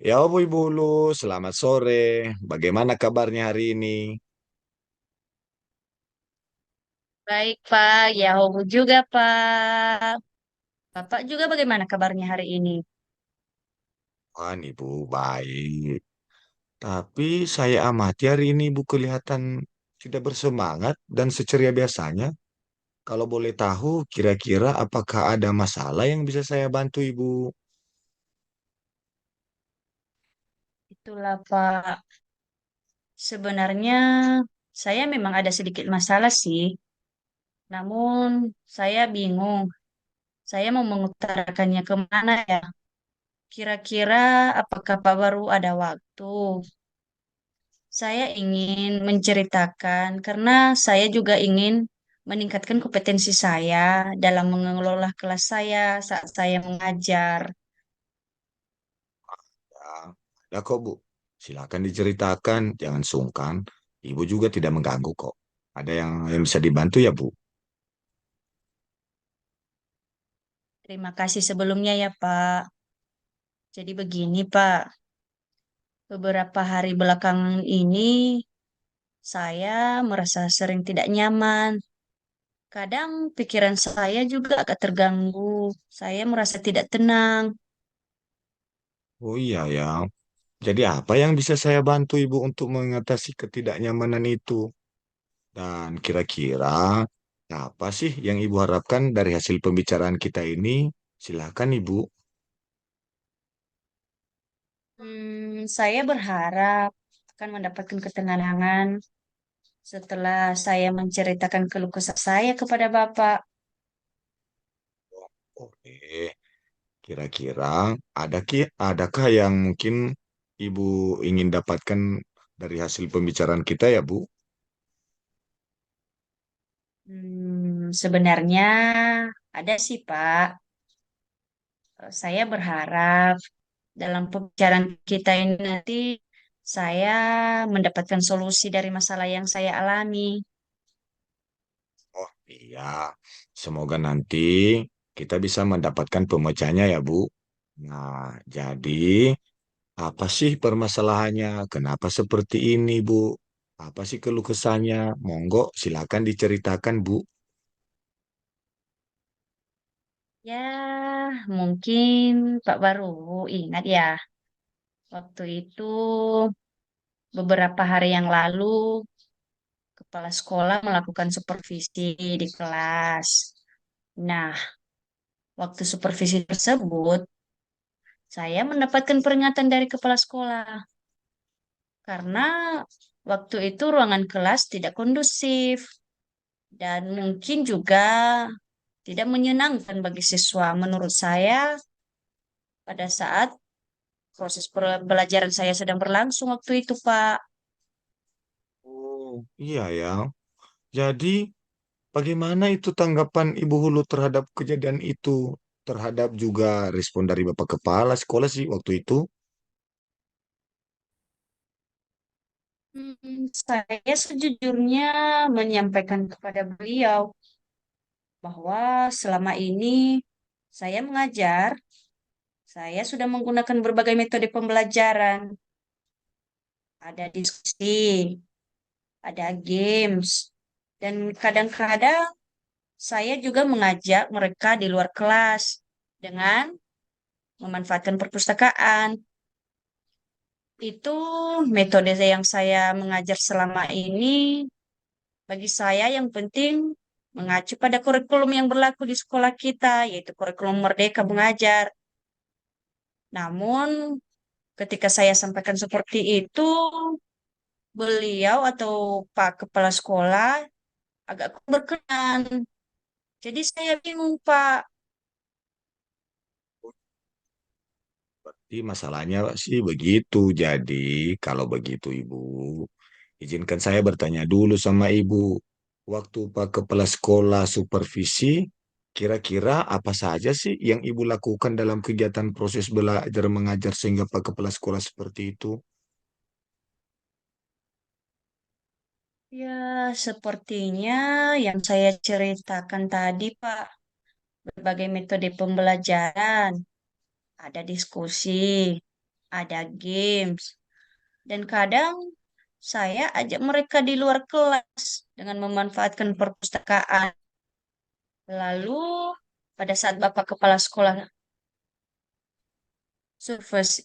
Ya, Boy Bulu, selamat sore. Bagaimana kabarnya hari ini? Baik, Pak. Ya, hobi juga, Pak. Bapak juga bagaimana kabarnya hari ini? Wah, Ibu, baik. Tapi saya amati hari ini Ibu kelihatan tidak bersemangat dan seceria biasanya. Kalau boleh tahu, kira-kira apakah ada masalah yang bisa saya bantu Ibu? Itulah, Pak. Sebenarnya saya memang ada sedikit masalah sih. Namun saya bingung. Saya mau mengutarakannya kemana ya? Kira-kira apakah Pak baru ada waktu? Saya ingin menceritakan karena saya juga ingin meningkatkan kompetensi saya dalam mengelola kelas saya saat saya mengajar. Ya. Ya kok Bu, silakan diceritakan, jangan sungkan. Ibu juga tidak mengganggu kok. Ada yang bisa dibantu ya Bu? Terima kasih sebelumnya ya, Pak. Jadi begini, Pak. Beberapa hari belakangan ini saya merasa sering tidak nyaman. Kadang pikiran saya juga agak terganggu. Saya merasa tidak tenang. Oh iya ya. Jadi apa yang bisa saya bantu Ibu untuk mengatasi ketidaknyamanan itu? Dan kira-kira apa sih yang Ibu harapkan dari hasil pembicaraan kita ini? Silakan Ibu. Saya berharap akan mendapatkan ketenangan setelah saya menceritakan keluh kesah saya kepada Bapak. Oke, kira-kira adakah yang mungkin Ibu ingin dapatkan dari hasil pembicaraan kita ya Bu? Sebenarnya ada sih, Pak. Saya berharap dalam pembicaraan kita ini nanti saya mendapatkan solusi dari masalah yang saya alami. Oh iya, semoga nanti kita bisa mendapatkan pemecahnya ya Bu. Nah, jadi apa sih permasalahannya? Kenapa seperti ini Bu? Apa sih keluh kesahnya? Monggo, silakan diceritakan Bu. Ya, mungkin Pak baru ingat ya, waktu itu beberapa hari yang lalu kepala sekolah melakukan supervisi di kelas. Nah, waktu supervisi tersebut, saya mendapatkan peringatan dari kepala sekolah karena waktu itu ruangan kelas tidak kondusif dan mungkin juga tidak menyenangkan bagi siswa. Menurut saya, pada saat proses pembelajaran saya sedang berlangsung waktu itu, Pak. Oh, iya ya. Jadi bagaimana itu tanggapan Ibu Hulu terhadap kejadian itu? Terhadap juga respon dari Bapak Kepala sekolah sih waktu itu? Saya sejujurnya menyampaikan kepada beliau bahwa selama ini saya mengajar, saya sudah menggunakan berbagai metode pembelajaran. Ada diskusi, ada games, dan kadang-kadang saya juga mengajak mereka di luar kelas dengan memanfaatkan perpustakaan. Itu metode yang saya mengajar selama ini. Bagi saya yang penting mengacu pada kurikulum yang berlaku di sekolah kita, yaitu kurikulum Merdeka Mengajar. Namun, ketika saya sampaikan seperti itu, beliau atau Pak Kepala Sekolah agak kurang berkenan. Jadi saya bingung, Pak. Jadi masalahnya sih begitu. Jadi kalau begitu Ibu, izinkan saya bertanya dulu sama Ibu. Waktu Pak Kepala Sekolah supervisi, kira-kira apa saja sih yang Ibu lakukan dalam kegiatan proses belajar mengajar sehingga Pak Kepala Sekolah seperti itu? Ya, sepertinya yang saya ceritakan tadi, Pak, berbagai metode pembelajaran, ada diskusi, ada games, dan kadang saya ajak mereka di luar kelas dengan memanfaatkan perpustakaan. Lalu, pada saat Bapak Kepala Sekolah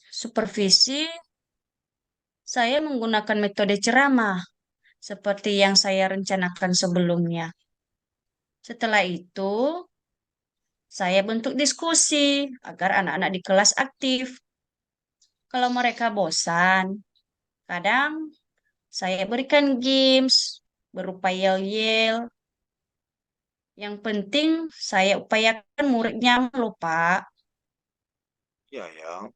supervisi, saya menggunakan metode ceramah seperti yang saya rencanakan sebelumnya. Setelah itu, saya bentuk diskusi agar anak-anak di kelas aktif. Kalau mereka bosan, kadang saya berikan games berupa yel-yel. Yang penting saya upayakan murid nyaman loh, Pak. Ya, ya.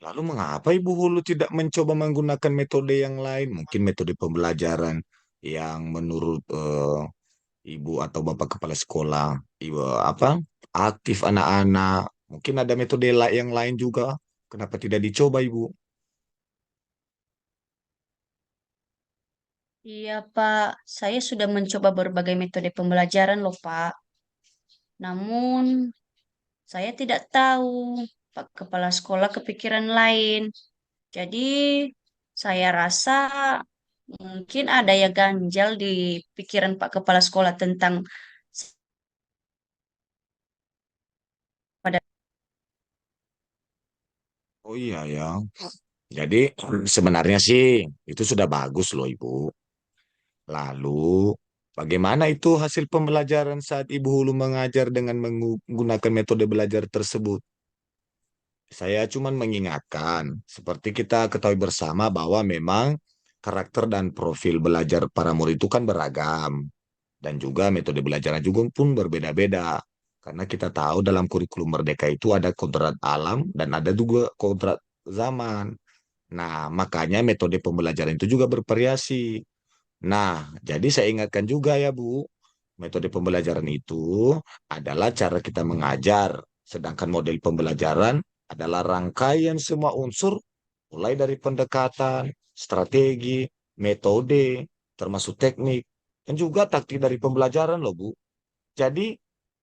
Lalu mengapa Ibu Hulu tidak mencoba menggunakan metode yang lain? Mungkin metode pembelajaran yang menurut Ibu atau Bapak Kepala Sekolah, Ibu apa? Aktif anak-anak. Mungkin ada metode yang lain juga. Kenapa tidak dicoba Ibu? Iya, Pak. Saya sudah mencoba berbagai metode pembelajaran loh, Pak. Namun, saya tidak tahu Pak Kepala Sekolah kepikiran lain. Jadi, saya rasa mungkin ada ya ganjal di pikiran Pak Kepala Sekolah tentang pada. Oh iya ya. Jadi sebenarnya sih itu sudah bagus loh Ibu. Lalu bagaimana itu hasil pembelajaran saat Ibu Hulu mengajar dengan menggunakan metode belajar tersebut? Saya cuma mengingatkan, seperti kita ketahui bersama bahwa memang karakter dan profil belajar para murid itu kan beragam. Dan juga metode belajarnya juga pun berbeda-beda. Karena kita tahu dalam kurikulum Merdeka itu ada kodrat alam dan ada juga kodrat zaman. Nah, makanya metode pembelajaran itu juga bervariasi. Nah, jadi saya ingatkan juga ya Bu, metode pembelajaran itu adalah cara kita mengajar, sedangkan model pembelajaran adalah rangkaian semua unsur, mulai dari pendekatan, strategi, metode, termasuk teknik, dan juga taktik dari pembelajaran loh Bu. Jadi,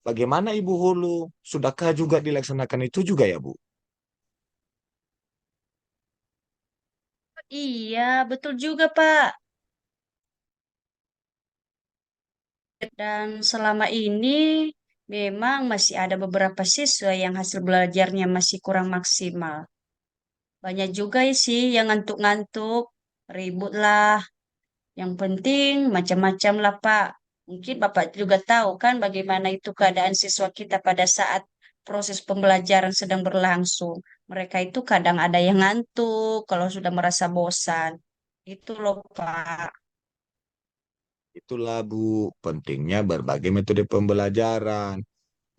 bagaimana Ibu Hulu? Sudahkah juga dilaksanakan itu juga ya Bu? Iya, betul juga, Pak. Dan selama ini memang masih ada beberapa siswa yang hasil belajarnya masih kurang maksimal. Banyak juga sih yang ngantuk-ngantuk, ribut lah. Yang penting macam-macam lah, Pak. Mungkin Bapak juga tahu kan bagaimana itu keadaan siswa kita pada saat proses pembelajaran sedang berlangsung. Mereka itu kadang ada yang ngantuk kalau sudah merasa bosan. Itu loh, Pak. Itulah Bu, pentingnya berbagai metode pembelajaran.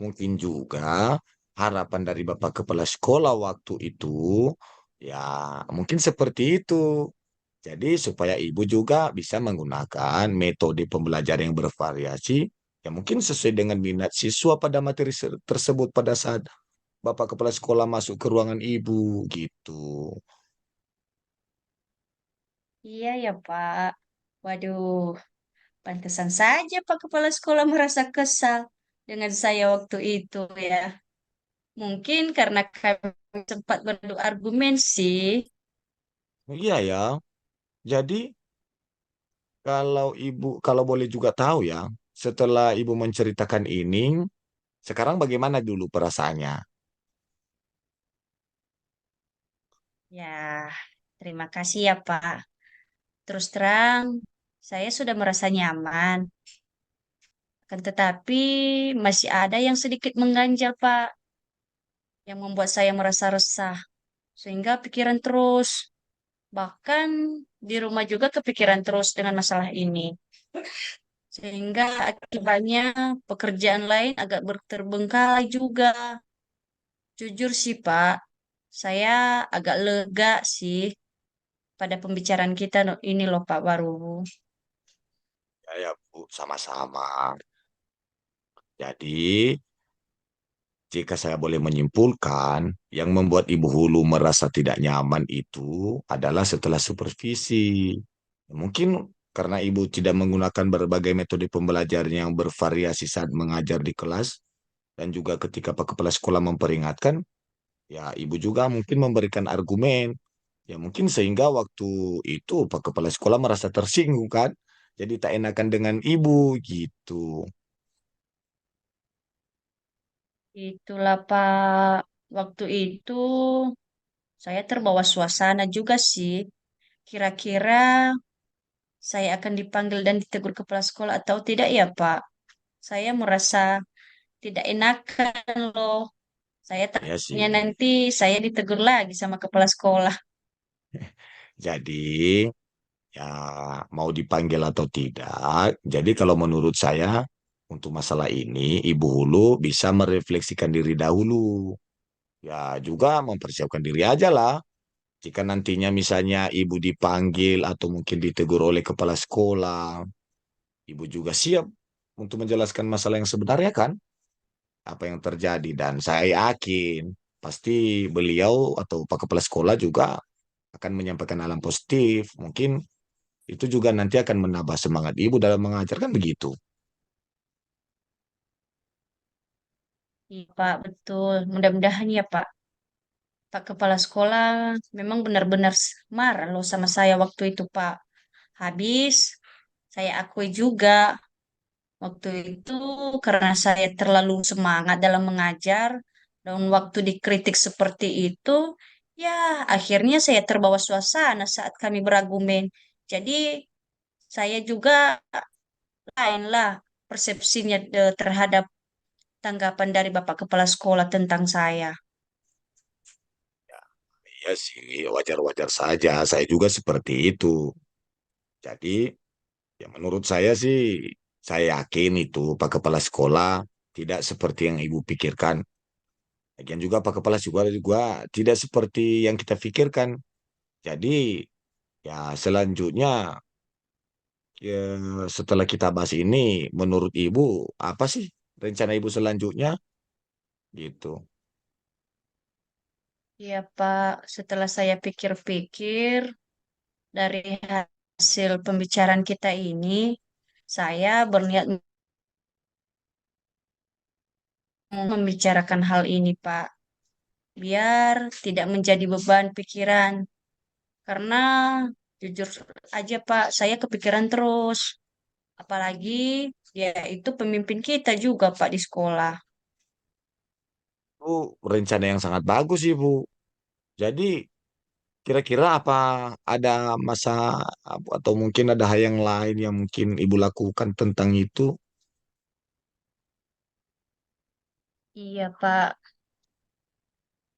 Mungkin juga harapan dari Bapak Kepala Sekolah waktu itu, ya mungkin seperti itu. Jadi supaya Ibu juga bisa menggunakan metode pembelajaran yang bervariasi, yang mungkin sesuai dengan minat siswa pada materi tersebut pada saat Bapak Kepala Sekolah masuk ke ruangan Ibu, gitu. Iya ya, Pak. Waduh, pantesan saja Pak Kepala Sekolah merasa kesal dengan saya waktu itu ya. Mungkin karena kami sempat beradu argumen sih. Iya ya, jadi kalau boleh juga tahu ya, setelah Ibu menceritakan ini, sekarang bagaimana dulu perasaannya? Ya, terima kasih ya Pak. Terus terang, saya sudah merasa nyaman. Akan tetapi masih ada yang sedikit mengganjal Pak, yang membuat saya merasa resah. Sehingga pikiran terus, bahkan di rumah juga kepikiran terus dengan masalah ini. Sehingga akibatnya pekerjaan lain agak terbengkalai juga. Jujur sih Pak, saya agak lega sih pada pembicaraan kita ini loh Pak Baru. Ya, ya Bu, sama-sama. Jadi, jika saya boleh menyimpulkan, yang membuat Ibu Hulu merasa tidak nyaman itu adalah setelah supervisi. Mungkin karena Ibu tidak menggunakan berbagai metode pembelajaran yang bervariasi saat mengajar di kelas, dan juga ketika Pak Kepala Sekolah memperingatkan, ya Ibu juga mungkin memberikan argumen. Ya mungkin sehingga waktu itu Pak Kepala Sekolah merasa tersinggung kan, jadi tak enakan dengan Ibu gitu. Itulah Pak, waktu itu saya terbawa suasana juga sih. Kira-kira saya akan dipanggil dan ditegur kepala sekolah atau tidak ya Pak? Saya merasa tidak enakan loh. Saya Ya takutnya sih. nanti saya ditegur lagi sama kepala sekolah. Jadi ya mau dipanggil atau tidak. Jadi kalau menurut saya untuk masalah ini Ibu Hulu bisa merefleksikan diri dahulu. Ya juga mempersiapkan diri aja lah. Jika nantinya misalnya Ibu dipanggil atau mungkin ditegur oleh kepala sekolah, Ibu juga siap untuk menjelaskan masalah yang sebenarnya kan, apa yang terjadi. Dan saya yakin pasti beliau atau Pak Kepala Sekolah juga akan menyampaikan hal yang positif. Mungkin Itu juga nanti akan menambah semangat ibu dalam mengajar kan begitu. Iya, Pak, betul. Mudah-mudahan ya, Pak. Pak Kepala Sekolah memang benar-benar marah loh sama saya waktu itu, Pak. Habis, saya akui juga waktu itu karena saya terlalu semangat dalam mengajar dan waktu dikritik seperti itu, ya akhirnya saya terbawa suasana saat kami berargumen. Jadi, saya juga lainlah persepsinya terhadap tanggapan dari Bapak Kepala Sekolah tentang saya. Ya sih, wajar-wajar saja. Saya juga seperti itu. Jadi, ya menurut saya sih, saya yakin itu Pak Kepala Sekolah tidak seperti yang Ibu pikirkan. Lagian juga Pak Kepala Sekolah juga tidak seperti yang kita pikirkan. Jadi, ya selanjutnya, ya, setelah kita bahas ini, menurut Ibu, apa sih rencana Ibu selanjutnya? Gitu. Iya, Pak. Setelah saya pikir-pikir dari hasil pembicaraan kita ini, saya berniat membicarakan hal ini, Pak, biar tidak menjadi beban pikiran. Karena jujur aja, Pak, saya kepikiran terus. Apalagi ya itu pemimpin kita juga, Pak, di sekolah. Itu rencana yang sangat bagus, Ibu. Jadi, kira-kira apa ada masa atau mungkin ada hal yang lain yang mungkin Ibu lakukan tentang itu? Iya, Pak.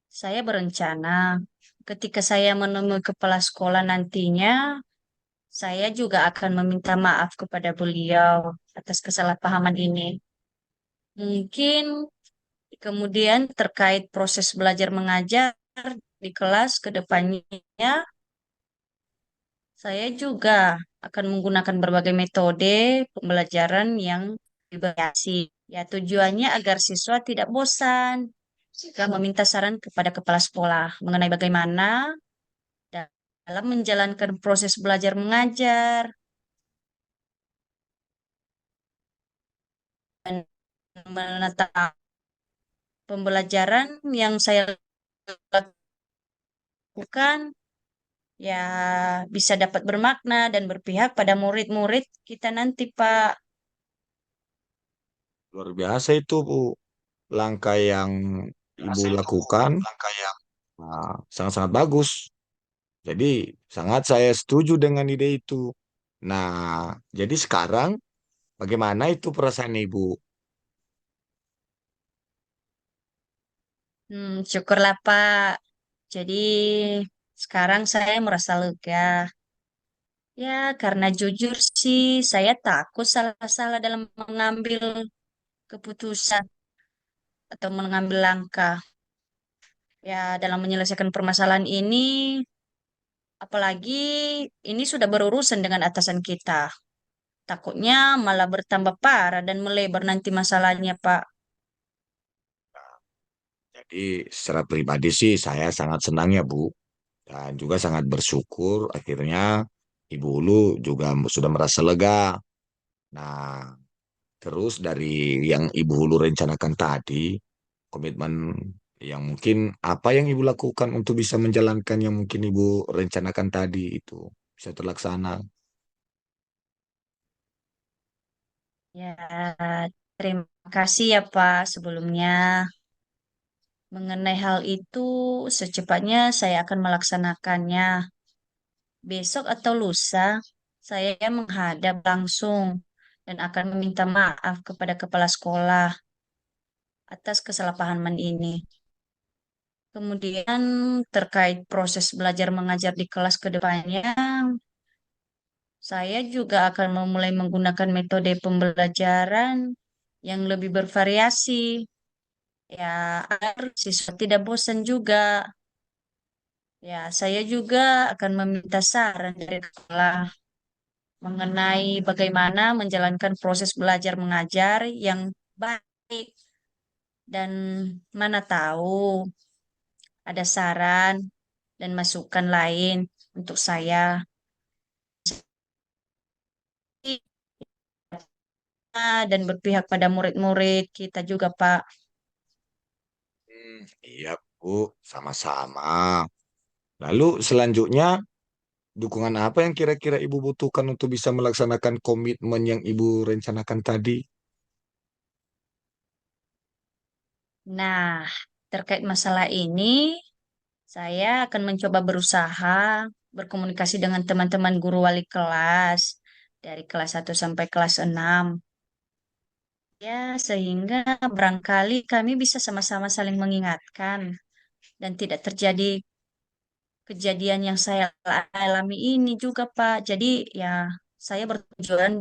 Saya berencana ketika saya menemui kepala sekolah nantinya, saya juga akan meminta maaf kepada beliau atas kesalahpahaman ini. Mungkin kemudian terkait proses belajar mengajar di kelas ke depannya, saya juga akan menggunakan berbagai metode pembelajaran yang bervariasi. Ya, tujuannya agar siswa tidak bosan jika meminta saran kepada kepala sekolah mengenai bagaimana dalam menjalankan proses belajar mengajar dan menata pembelajaran yang saya lakukan ya bisa dapat bermakna dan berpihak pada murid-murid kita nanti, Pak. Luar biasa itu, Bu. Langkah yang Ibu lakukan sangat-sangat bagus. Jadi, sangat saya setuju dengan ide itu. Nah, jadi sekarang bagaimana itu perasaan Ibu? Syukurlah, Pak. Jadi sekarang saya merasa lega. Ya, karena jujur sih saya takut salah-salah dalam mengambil keputusan atau mengambil langkah. Ya, dalam menyelesaikan permasalahan ini, apalagi ini sudah berurusan dengan atasan kita. Takutnya malah bertambah parah dan melebar nanti masalahnya, Pak. Jadi, secara pribadi sih saya sangat senang ya, Bu. Dan juga sangat bersyukur akhirnya Ibu Ulu juga sudah merasa lega. Nah, terus dari yang Ibu Ulu rencanakan tadi, komitmen yang mungkin apa yang Ibu lakukan untuk bisa menjalankan yang mungkin Ibu rencanakan tadi itu bisa terlaksana. Ya, terima kasih ya, Pak, sebelumnya. Mengenai hal itu, secepatnya saya akan melaksanakannya. Besok atau lusa, saya menghadap langsung dan akan meminta maaf kepada kepala sekolah atas kesalahpahaman ini. Kemudian terkait proses belajar mengajar di kelas ke depannya, saya juga akan memulai menggunakan metode pembelajaran yang lebih bervariasi, ya agar siswa tidak bosan juga. Ya, saya juga akan meminta saran dari sekolah mengenai bagaimana menjalankan proses belajar mengajar yang baik dan mana tahu ada saran dan masukan lain untuk saya. dan berpihak pada murid-murid kita juga, Pak. Iya, Bu, sama-sama. Lalu selanjutnya, dukungan apa yang kira-kira Ibu butuhkan untuk bisa melaksanakan komitmen yang Ibu rencanakan tadi? Nah, terkait masalah ini, saya akan mencoba berusaha berkomunikasi dengan teman-teman guru wali kelas dari kelas 1 sampai kelas 6. Ya, sehingga barangkali kami bisa sama-sama saling mengingatkan dan tidak terjadi kejadian yang saya alami ini juga, Pak. Jadi, ya, saya bertujuan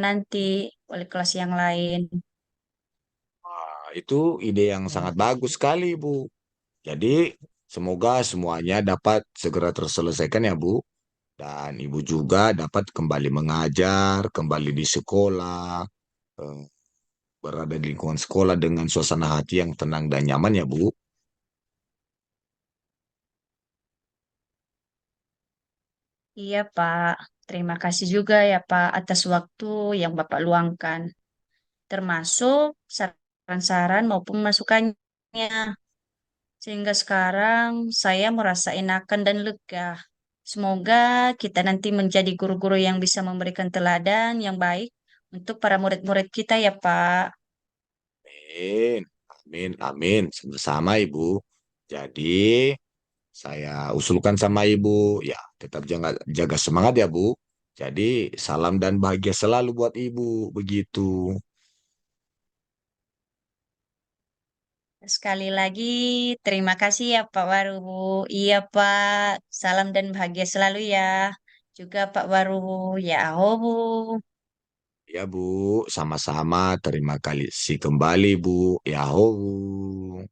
nanti wali kelas yang lain. Wah, itu ide yang sangat bagus sekali, Bu. Jadi, semoga semuanya dapat segera terselesaikan ya, Bu. Dan Ibu juga dapat kembali mengajar, kembali di sekolah, eh, berada di lingkungan sekolah dengan suasana hati yang tenang dan nyaman ya, Bu. Iya, Pak. Terima kasih juga ya, Pak, atas waktu yang Bapak luangkan, termasuk saran-saran maupun masukannya. Sehingga sekarang saya merasa enakan dan lega. Semoga kita nanti menjadi guru-guru yang bisa memberikan teladan yang baik untuk para murid-murid kita ya, Pak. Amin, amin, amin. Sama-sama, Ibu. Jadi, saya usulkan sama Ibu, ya tetap jaga, jaga semangat ya, Bu. Jadi, salam dan bahagia selalu buat Ibu, begitu. Sekali lagi, terima kasih ya Pak Waru. Iya Pak, salam dan bahagia selalu ya. Juga Pak Waru, ya aho Bu. Ya, Bu. Sama-sama. Terima kasih kembali, Bu. Ya, Bu.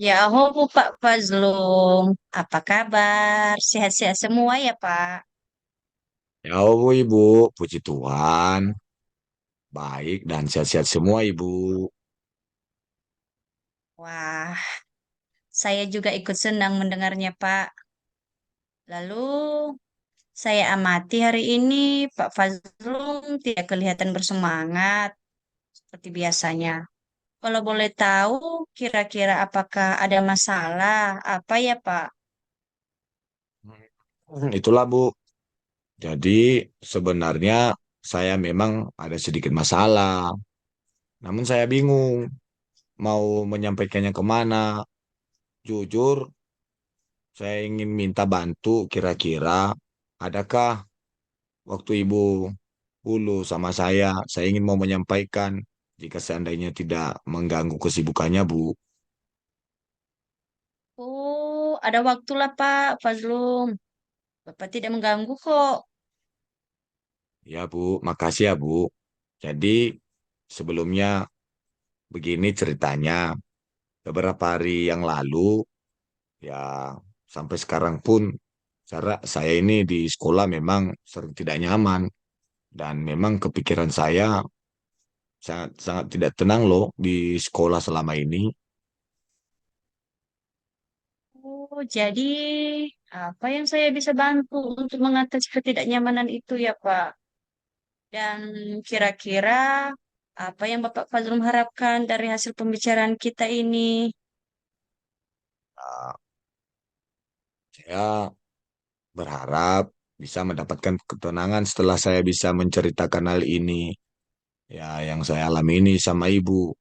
Ya aho Bu Pak Fazlum. Apa kabar? Sehat-sehat semua ya Pak? Ya, Bu, Ibu. Puji Tuhan. Baik dan sehat-sehat semua, Ibu. Wah, saya juga ikut senang mendengarnya Pak. Lalu saya amati hari ini Pak Fazlum tidak kelihatan bersemangat seperti biasanya. Kalau boleh tahu, kira-kira apakah ada masalah? Apa ya, Pak? Itulah, Bu. Jadi, sebenarnya saya memang ada sedikit masalah. Namun saya bingung mau menyampaikannya kemana. Jujur, saya ingin minta bantu kira-kira adakah waktu Ibu dulu sama saya ingin mau menyampaikan jika seandainya tidak mengganggu kesibukannya, Bu. Oh, ada waktulah, Pak Fazlum. Bapak tidak mengganggu kok. Ya, Bu, makasih ya, Bu. Jadi, sebelumnya begini ceritanya. Beberapa hari yang lalu, ya sampai sekarang pun, cara saya ini di sekolah memang sering tidak nyaman. Dan memang kepikiran saya sangat sangat tidak tenang loh di sekolah selama ini. Oh, jadi apa yang saya bisa bantu untuk mengatasi ketidaknyamanan itu ya, Pak? Dan kira-kira Apa yang Bapak Fazlum harapkan dari hasil pembicaraan kita ini? Nah, saya berharap bisa mendapatkan ketenangan setelah saya bisa menceritakan hal ini. Ya, yang saya alami ini sama ibu.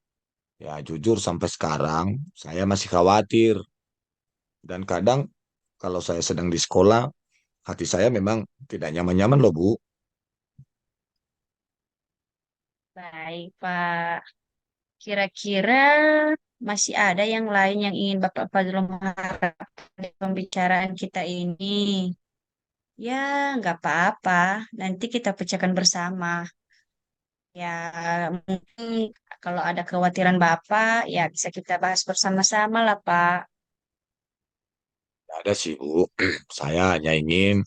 Ya, jujur sampai sekarang saya masih khawatir. Dan kadang kalau saya sedang di sekolah, hati saya memang tidak nyaman-nyaman loh, Bu. Baik, Pak. Kira-kira masih ada yang lain yang ingin Bapak Fazlum harapkan dari pembicaraan kita ini? Ya, nggak apa-apa. Nanti kita pecahkan bersama. Ya, mungkin kalau ada kekhawatiran Bapak, ya bisa kita bahas bersama-sama lah, Pak. Tidak ada sih, Bu. Saya hanya ingin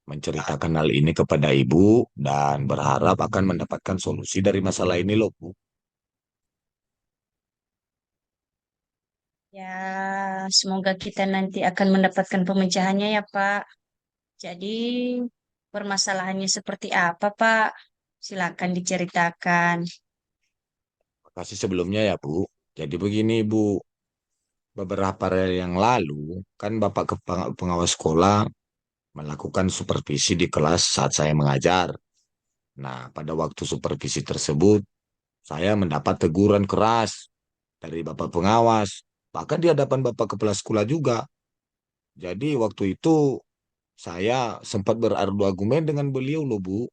menceritakan hal ini kepada ibu dan berharap akan mendapatkan solusi dari masalah ini loh, Bu. Ya, semoga kita nanti akan mendapatkan pemecahannya ya, Pak. Jadi, permasalahannya seperti apa, Pak? Silakan diceritakan. Makasih sebelumnya ya, Bu. Jadi begini, Bu. Beberapa hari yang lalu, kan Bapak Pengawas Sekolah melakukan supervisi di kelas saat saya mengajar. Nah, pada waktu supervisi tersebut, saya mendapat teguran keras dari Bapak Pengawas, bahkan di hadapan Bapak Kepala Sekolah juga. Jadi waktu itu saya sempat beradu argumen dengan beliau loh, Bu.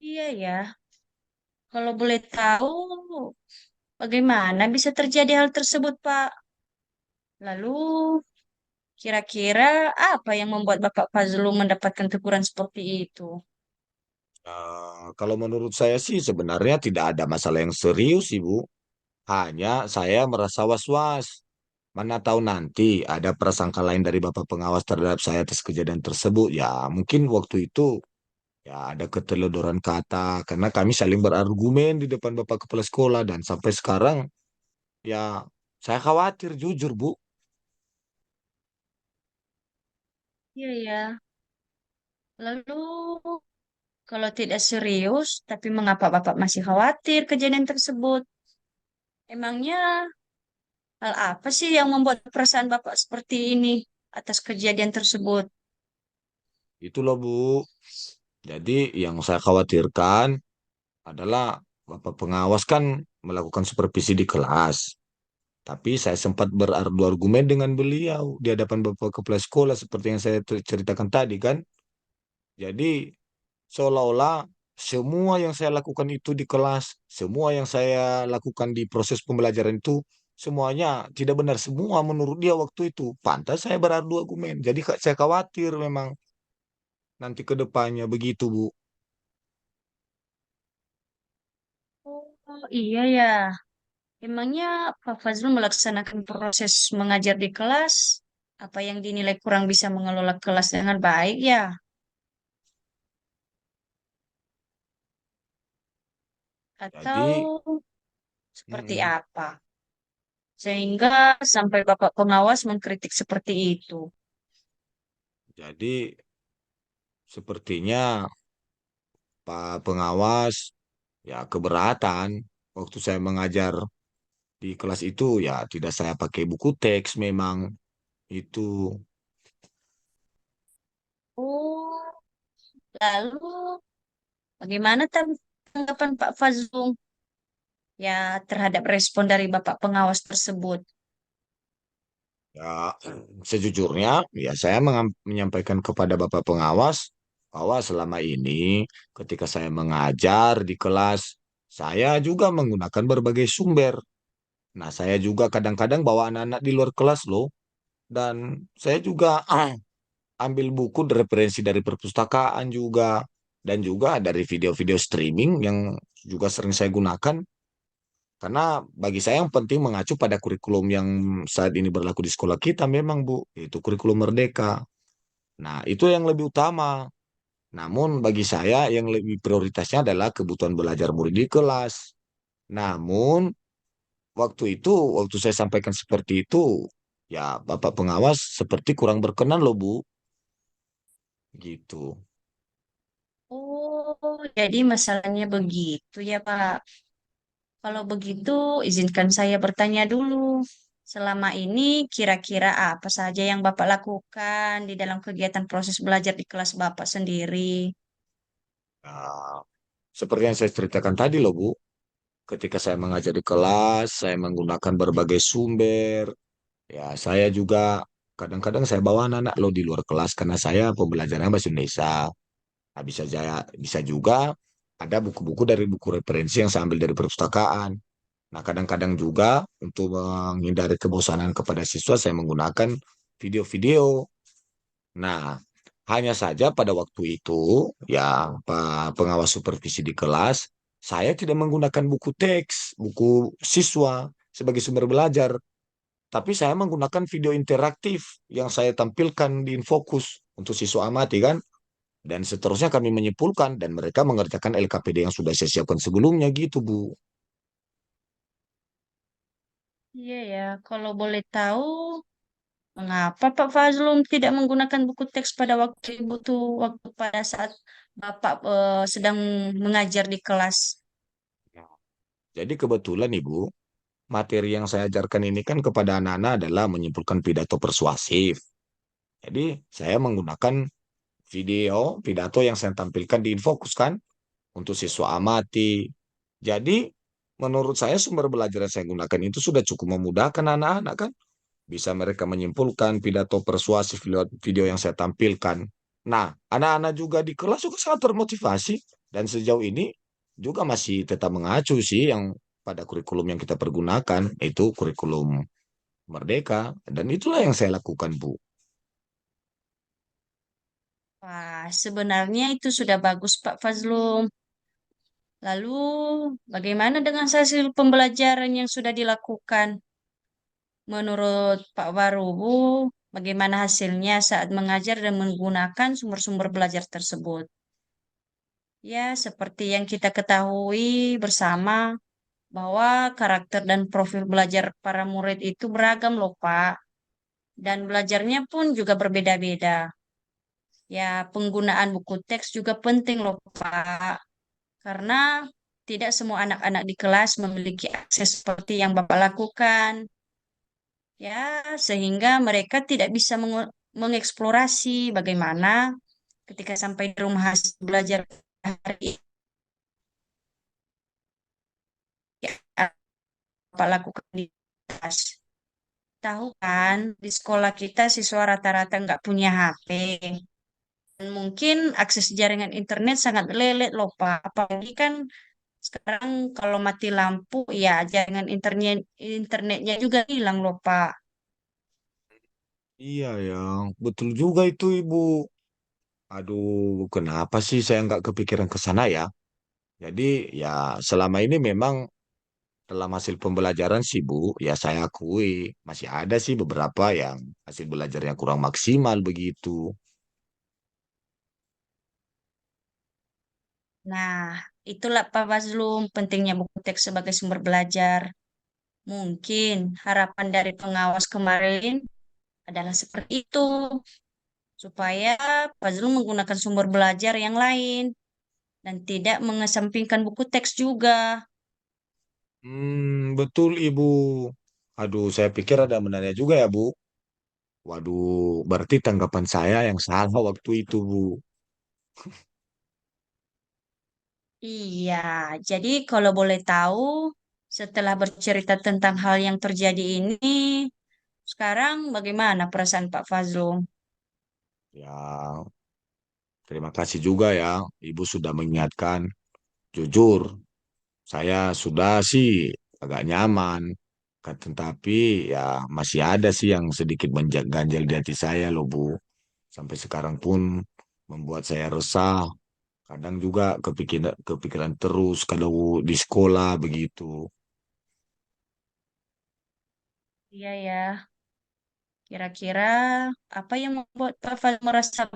Iya ya, kalau boleh tahu, bagaimana bisa terjadi hal tersebut, Pak? Lalu, kira-kira apa yang membuat Bapak Fazlul mendapatkan teguran seperti itu? Kalau menurut saya sih sebenarnya tidak ada masalah yang serius, Ibu. Hanya saya merasa was-was. Mana tahu nanti ada prasangka lain dari Bapak Pengawas terhadap saya atas kejadian tersebut. Ya, mungkin waktu itu ya ada keteledoran kata karena kami saling berargumen di depan Bapak Kepala Sekolah dan sampai sekarang ya saya khawatir jujur, Bu. Iya ya. Lalu, kalau tidak serius, tapi mengapa Bapak masih khawatir kejadian tersebut? Emangnya hal apa sih yang membuat perasaan Bapak seperti ini atas kejadian tersebut? Itu loh, Bu. Jadi yang saya khawatirkan adalah Bapak Pengawas kan melakukan supervisi di kelas. Tapi saya sempat berargu argumen dengan beliau di hadapan Bapak Kepala Sekolah seperti yang saya ceritakan tadi kan. Jadi seolah-olah semua yang saya lakukan itu di kelas, semua yang saya lakukan di proses pembelajaran itu semuanya tidak benar semua menurut dia waktu itu. Pantas saya berargu argumen. Jadi saya khawatir memang nanti ke depannya begitu, Bu. Oh iya ya, emangnya Pak Fazlul melaksanakan proses mengajar di kelas, apa yang dinilai kurang bisa mengelola kelas dengan baik ya? Jadi, Atau seperti mm-mm. apa? Sehingga sampai Bapak pengawas mengkritik seperti itu. Jadi sepertinya Pak Pengawas ya keberatan waktu saya mengajar di kelas itu ya tidak saya pakai buku teks memang itu. Oh, lalu bagaimana tanggapan Pak Fazlul ya terhadap respon dari Bapak pengawas tersebut? Ya, sejujurnya, ya saya menyampaikan kepada Bapak Pengawas bahwa selama ini ketika saya mengajar di kelas, saya juga menggunakan berbagai sumber. Nah, saya juga kadang-kadang bawa anak-anak di luar kelas loh. Dan saya juga ambil buku referensi dari perpustakaan juga. Dan juga dari video-video streaming yang juga sering saya gunakan. Karena bagi saya yang penting mengacu pada kurikulum yang saat ini berlaku di sekolah kita memang, Bu, itu kurikulum Merdeka. Nah, itu yang lebih utama. Namun bagi saya yang lebih prioritasnya adalah kebutuhan belajar murid di kelas. Namun waktu itu, waktu saya sampaikan seperti itu, ya Bapak Pengawas seperti kurang berkenan loh, Bu. Gitu. Oh, jadi masalahnya begitu ya, Pak. Kalau begitu, izinkan saya bertanya dulu. Selama ini kira-kira apa saja yang Bapak lakukan di dalam kegiatan proses belajar di kelas Bapak sendiri? Nah, seperti yang saya ceritakan tadi loh, Bu. Ketika saya mengajar di kelas, saya menggunakan berbagai sumber. Ya, saya juga kadang-kadang saya bawa anak-anak loh di luar kelas karena saya pembelajarannya bahasa Indonesia. Nah, bisa juga ada buku-buku dari buku referensi yang saya ambil dari perpustakaan. Nah, kadang-kadang juga untuk menghindari kebosanan kepada siswa, saya menggunakan video-video. Nah, hanya saja pada waktu itu, ya, pengawas supervisi di kelas, saya tidak menggunakan buku teks, buku siswa sebagai sumber belajar, tapi saya menggunakan video interaktif yang saya tampilkan di Infokus untuk siswa amati kan. Dan seterusnya kami menyimpulkan dan mereka mengerjakan LKPD yang sudah saya siapkan sebelumnya gitu, Bu. Iya ya, kalau boleh tahu, mengapa Pak Fazlum tidak menggunakan buku teks pada waktu butuh waktu pada saat Bapak sedang mengajar di kelas? Jadi kebetulan Ibu, materi yang saya ajarkan ini kan kepada anak-anak adalah menyimpulkan pidato persuasif. Jadi saya menggunakan pidato yang saya tampilkan di Infokus kan untuk siswa amati. Jadi menurut saya sumber belajar yang saya gunakan itu sudah cukup memudahkan anak-anak kan. Bisa mereka menyimpulkan pidato persuasif lewat video yang saya tampilkan. Nah, anak-anak juga di kelas juga sangat termotivasi dan sejauh ini juga masih tetap mengacu sih yang pada kurikulum yang kita pergunakan, itu kurikulum Merdeka, dan itulah yang saya lakukan, Bu. Wah, sebenarnya itu sudah bagus Pak Fazlum. Lalu, bagaimana dengan hasil pembelajaran yang sudah dilakukan? Menurut Pak Warubu, bagaimana hasilnya saat mengajar dan menggunakan sumber-sumber belajar tersebut? Ya, seperti yang kita ketahui bersama bahwa karakter dan profil belajar para murid itu beragam loh, Pak. Dan belajarnya pun juga berbeda-beda. Ya, penggunaan buku teks juga penting loh, Pak. Karena tidak semua anak-anak di kelas memiliki akses seperti yang Bapak lakukan. Ya, sehingga mereka tidak bisa mengeksplorasi bagaimana ketika sampai di rumah hasil belajar hari ini ya, Bapak lakukan di kelas. Tahu kan, di sekolah kita siswa rata-rata nggak punya HP. Dan mungkin akses jaringan internet sangat lelet loh, Pak. Apalagi kan sekarang kalau mati lampu, ya jaringan internetnya juga hilang loh, Pak. Iya ya, betul juga itu Ibu. Aduh, kenapa sih saya nggak kepikiran ke sana ya? Jadi ya selama ini memang dalam hasil pembelajaran sih Bu, ya saya akui masih ada sih beberapa yang hasil belajarnya kurang maksimal begitu. Nah, itulah Pak Fazlum pentingnya buku teks sebagai sumber belajar. Mungkin harapan dari pengawas kemarin adalah seperti itu, supaya Fazlum menggunakan sumber belajar yang lain dan tidak mengesampingkan buku teks juga. Betul Ibu. Aduh, saya pikir ada benarnya juga ya Bu. Waduh, berarti tanggapan saya yang salah waktu itu Bu. Iya, jadi kalau boleh tahu, setelah bercerita tentang hal yang terjadi ini, sekarang bagaimana perasaan Pak Fazlum? Ya, terima kasih juga ya, Ibu sudah mengingatkan. Jujur, saya sudah sih agak nyaman. Tetapi ya masih ada sih yang sedikit ganjel di hati saya loh Bu. Sampai sekarang pun membuat saya resah. Kadang juga kepikiran terus kalau di sekolah begitu. Iya ya, kira-kira apa yang membuat Pak Fazlum merasa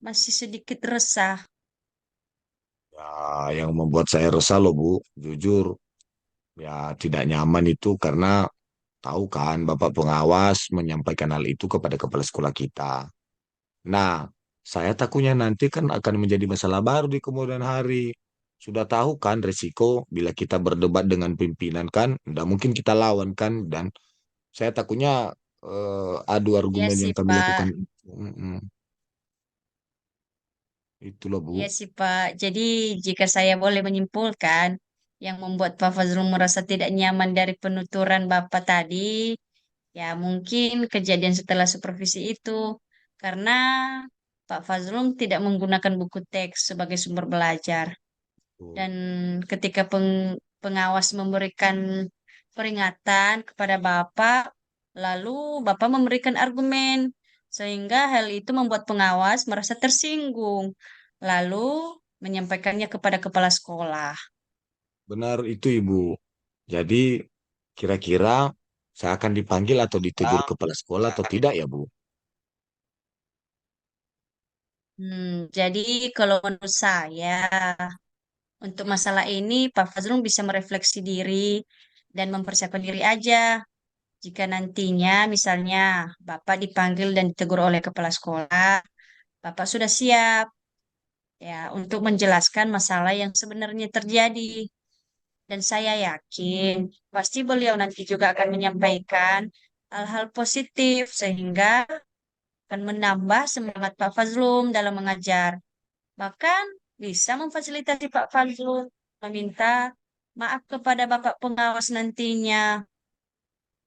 masih sedikit resah? Ya, yang membuat saya resah loh Bu, jujur. Ya, tidak nyaman itu karena tahu kan Bapak pengawas menyampaikan hal itu kepada kepala sekolah kita. Nah, Saya takutnya nanti kan akan menjadi masalah baru di kemudian hari. Sudah tahu kan resiko bila kita berdebat dengan pimpinan kan, tidak mungkin kita lawan kan, dan saya takutnya adu Iya argumen sih, yang kami Pak. lakukan. Mm-mm. Itulah Bu. Iya sih, Pak. Jadi, jika saya boleh menyimpulkan, yang membuat Pak Fazrul merasa tidak nyaman dari penuturan Bapak tadi, ya mungkin kejadian setelah supervisi itu. Karena Pak Fazrul tidak menggunakan buku teks sebagai sumber belajar. Oh, Dan ketika pengawas memberikan peringatan kepada Bapak, lalu Bapak memberikan argumen, sehingga hal itu membuat pengawas merasa tersinggung, lalu menyampaikannya kepada kepala sekolah. benar itu Ibu. Jadi kira-kira saya akan dipanggil atau ditegur kepala sekolah atau tidak ya Bu? Jadi kalau menurut saya, untuk masalah ini Pak Fazrul bisa merefleksi diri dan mempersiapkan diri aja. Jika nantinya misalnya Bapak dipanggil dan ditegur oleh kepala sekolah, Bapak sudah siap ya untuk menjelaskan masalah yang sebenarnya terjadi. Dan saya yakin pasti beliau nanti juga akan menyampaikan hal-hal positif sehingga akan menambah semangat Pak Fazlum dalam mengajar. Bahkan bisa memfasilitasi Pak Fazlum meminta maaf kepada Bapak pengawas nantinya.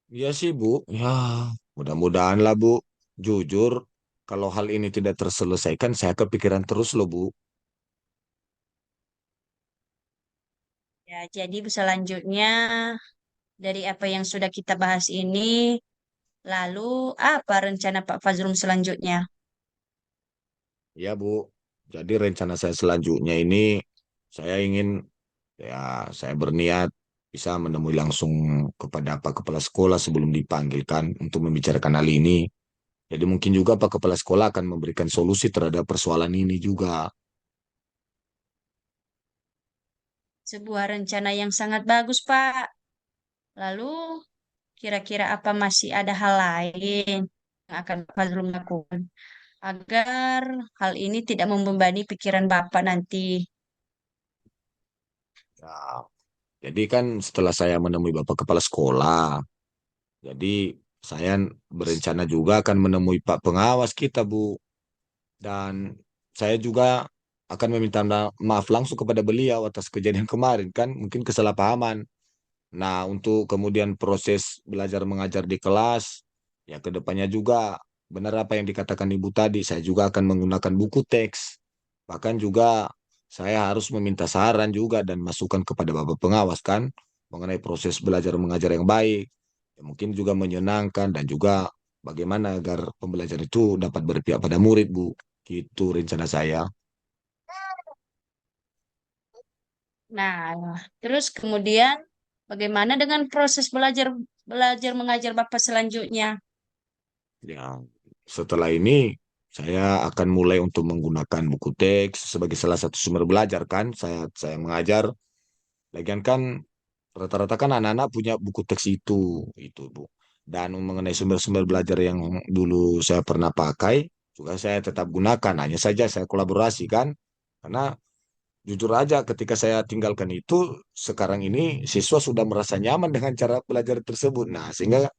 Iya sih Bu. Ya, mudah-mudahan lah Bu. Jujur, kalau hal ini tidak terselesaikan, saya kepikiran terus loh Bu. Ya, jadi selanjutnya dari apa yang sudah kita bahas ini, lalu apa rencana Pak Fazlum selanjutnya? Ya Bu. Jadi rencana saya selanjutnya ini, saya ingin, ya saya berniat bisa menemui langsung kepada Pak Kepala Sekolah sebelum dipanggilkan untuk membicarakan hal ini. Jadi mungkin juga Pak Kepala Sekolah akan memberikan solusi terhadap persoalan ini juga. Sebuah rencana yang sangat bagus, Pak. Lalu, kira-kira apa masih ada hal lain yang akan Pak Fazlum lakukan agar hal ini tidak membebani pikiran Bapak nanti? Ya, jadi kan setelah saya menemui Bapak Kepala Sekolah, jadi saya berencana juga akan menemui Pak Pengawas kita, Bu. Dan saya juga akan meminta maaf langsung kepada beliau atas kejadian kemarin, kan mungkin kesalahpahaman. Nah, untuk kemudian proses belajar mengajar di kelas, ya ke depannya juga benar apa yang dikatakan Ibu tadi, saya juga akan menggunakan buku teks. Bahkan juga saya harus meminta saran juga dan masukan kepada Bapak pengawas kan mengenai proses belajar mengajar yang baik. Ya, mungkin juga menyenangkan dan juga bagaimana agar pembelajaran itu dapat berpihak pada murid, Bu. Gitu rencana saya. Nah, terus kemudian bagaimana dengan proses belajar belajar mengajar Bapak selanjutnya? Ya, setelah ini saya akan mulai untuk menggunakan buku teks sebagai salah satu sumber belajar kan. Saya mengajar. Lagian kan rata-rata kan anak-anak punya buku teks itu Bu. Dan mengenai sumber-sumber belajar yang dulu saya pernah pakai juga saya tetap gunakan. Hanya saja saya kolaborasi kan. Karena jujur aja ketika saya tinggalkan itu sekarang ini siswa sudah merasa nyaman dengan cara belajar tersebut. Nah, sehingga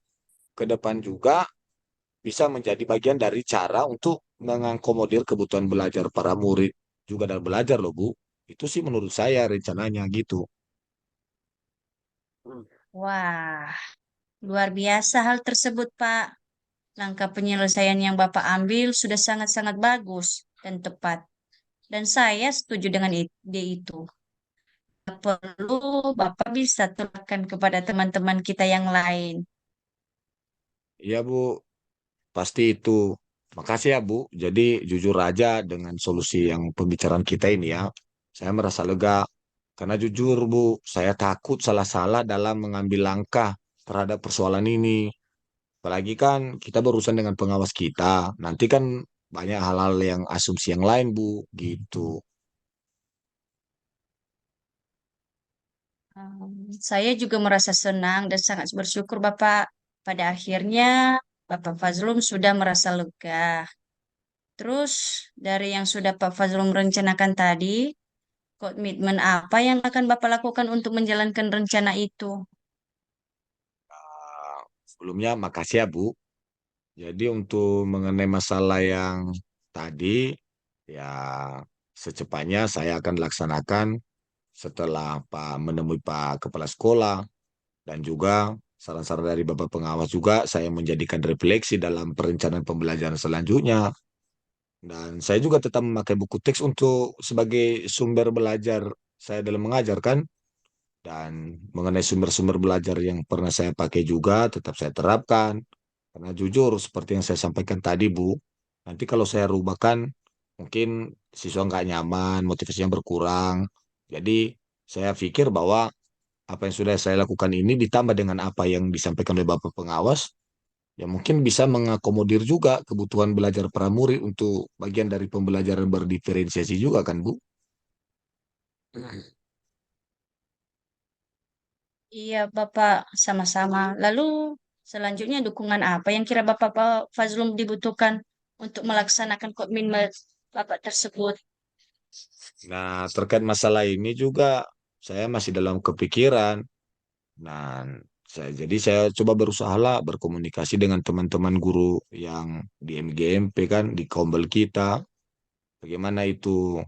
ke depan juga bisa menjadi bagian dari cara untuk mengakomodir kebutuhan belajar para murid juga dalam belajar loh Bu. Itu sih menurut saya rencananya gitu. Wah, luar biasa hal tersebut, Pak. Langkah penyelesaian yang Bapak ambil sudah sangat-sangat bagus dan tepat. Dan saya setuju dengan ide itu. Perlu Bapak bisa terapkan kepada teman-teman kita yang lain. Iya Bu, pasti itu. Makasih ya Bu. Jadi jujur aja dengan solusi yang pembicaraan kita ini ya. Saya merasa lega karena jujur Bu, saya takut salah-salah dalam mengambil langkah terhadap persoalan ini. Apalagi kan kita berurusan dengan pengawas kita. Nanti kan banyak hal-hal yang asumsi yang lain, Bu. Gitu. Saya juga merasa senang dan sangat bersyukur Bapak. Pada akhirnya Bapak Fazlum sudah merasa lega. Terus dari yang sudah Pak Fazlum rencanakan tadi, komitmen apa yang akan Bapak lakukan untuk menjalankan rencana itu? Sebelumnya makasih ya Bu. Jadi untuk mengenai masalah yang tadi, ya secepatnya saya akan laksanakan setelah Pak menemui Pak Kepala Sekolah dan juga saran-saran dari Bapak Pengawas juga saya menjadikan refleksi dalam perencanaan pembelajaran selanjutnya. Dan saya juga tetap memakai buku teks untuk sebagai sumber belajar saya dalam mengajarkan dan mengenai sumber-sumber belajar yang pernah saya pakai juga tetap saya terapkan. Karena jujur seperti yang saya sampaikan tadi Bu, nanti kalau saya rubahkan mungkin siswa nggak nyaman, motivasinya berkurang. Jadi saya pikir bahwa apa yang sudah saya lakukan ini ditambah dengan apa yang disampaikan oleh Bapak Pengawas, ya mungkin bisa mengakomodir juga kebutuhan belajar para murid untuk bagian dari pembelajaran berdiferensiasi juga kan Bu? Iya, Bapak, sama-sama. Lalu selanjutnya dukungan apa yang kira Bapak Fazlum dibutuhkan untuk melaksanakan komitmen Bapak tersebut? Nah, terkait masalah ini juga saya masih dalam kepikiran. Nah, jadi saya coba berusaha lah berkomunikasi dengan teman-teman guru yang di MGMP kan, di Kombel kita. Bagaimana itu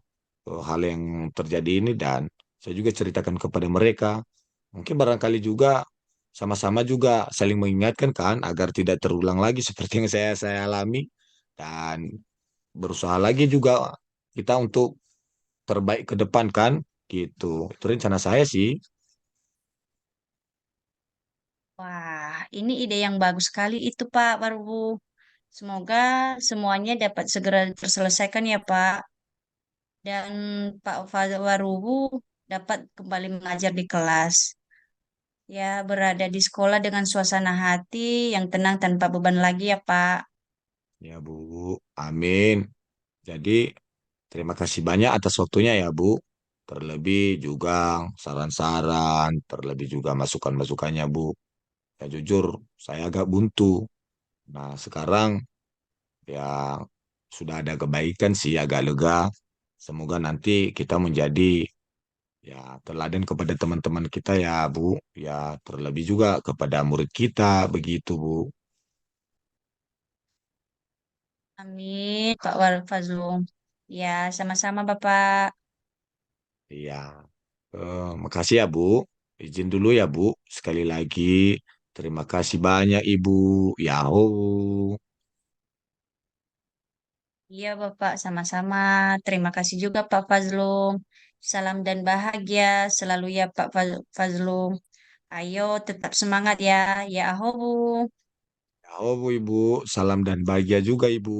hal yang terjadi ini dan saya juga ceritakan kepada mereka. Mungkin barangkali juga sama-sama juga saling mengingatkan kan agar tidak terulang lagi seperti yang saya alami dan berusaha lagi juga kita untuk terbaik ke depan kan gitu. Itu rencana saya sih. Wah, ini ide yang bagus sekali itu, Pak Warbu. Semoga semuanya dapat segera terselesaikan ya, Pak. Dan Pak Warubu dapat kembali mengajar di kelas. Ya, berada di sekolah dengan suasana hati yang tenang tanpa beban lagi ya, Pak. Ya Bu, amin. Jadi terima kasih banyak atas waktunya ya Bu. Terlebih juga saran-saran, terlebih juga masukan-masukannya Bu. Ya jujur, saya agak buntu. Nah sekarang ya sudah ada kebaikan sih, agak lega. Semoga nanti kita menjadi ya teladan kepada teman-teman kita ya Bu. Ya terlebih juga kepada murid kita begitu Bu. Amin, Pak Fazlum. Ya, sama-sama, Bapak. Iya. Makasih ya Bu. Izin dulu ya Bu. Sekali lagi terima kasih banyak Ibu. Yahoo. Iya, Bapak, sama-sama. Terima kasih juga, Pak Fazlum. Salam dan bahagia selalu ya, Pak Fazlum. Ayo, tetap semangat ya. Ya, ahobu. Yahoo Bu Ibu. Salam dan bahagia juga Ibu.